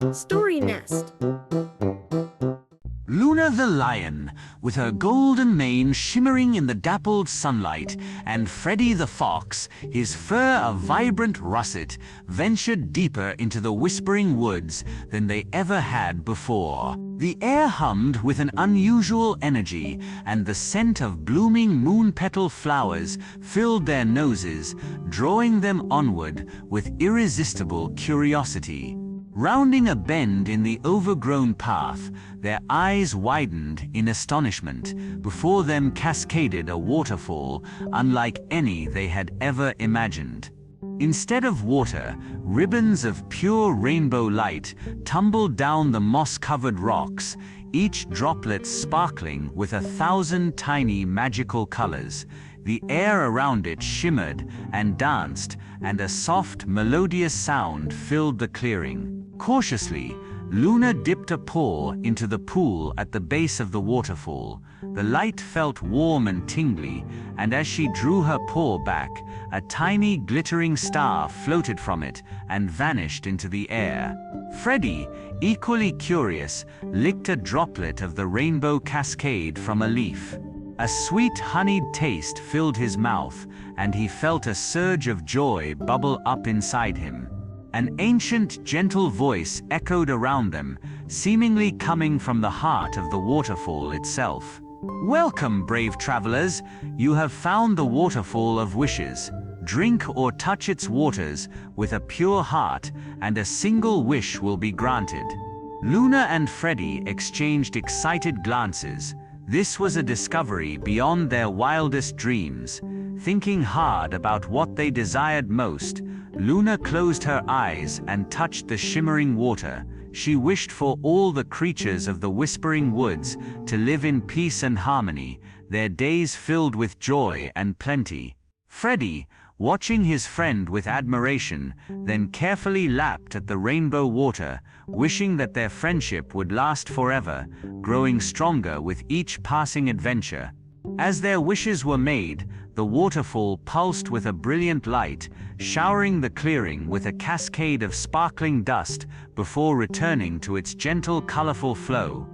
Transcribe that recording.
Story Nest. Luna the lion, with her golden mane shimmering in the dappled sunlight, and Freddie the fox, his fur a vibrant russet, ventured deeper into the whispering woods than they ever had before. The air hummed with an unusual energy, and the scent of blooming moon-petal flowers filled their noses, drawing them onward with irresistible curiosity. Rounding a bend in the overgrown path, their eyes widened in astonishment. Before them cascaded a waterfall unlike any they had ever imagined. Instead of water, ribbons of pure rainbow light tumbled down the moss-covered rocks, each droplet sparkling with 1,000 tiny magical colors. The air around it shimmered and danced, and a soft, melodious sound filled the clearing. Cautiously, Luna dipped a paw into the pool at the base of the waterfall. The light felt warm and tingly, and as she drew her paw back, a tiny glittering star floated from it and vanished into the air. Freddie, equally curious, licked a droplet of the rainbow cascade from a leaf. A sweet honeyed taste filled his mouth, and he felt a surge of joy bubble up inside him. An ancient, gentle voice echoed around them, seemingly coming from the heart of the waterfall itself. "Welcome, brave travelers! You have found the waterfall of wishes. Drink or touch its waters with a pure heart, and a single wish will be granted." Luna and Freddie exchanged excited glances. This was a discovery beyond their wildest dreams. Thinking hard about what they desired most, Luna closed her eyes and touched the shimmering water. She wished for all the creatures of the whispering woods to live in peace and harmony, their days filled with joy and plenty. Freddie, watching his friend with admiration, then carefully lapped at the rainbow water, wishing that their friendship would last forever, growing stronger with each passing adventure. As their wishes were made, the waterfall pulsed with a brilliant light, showering the clearing with a cascade of sparkling dust before returning to its gentle, colorful flow.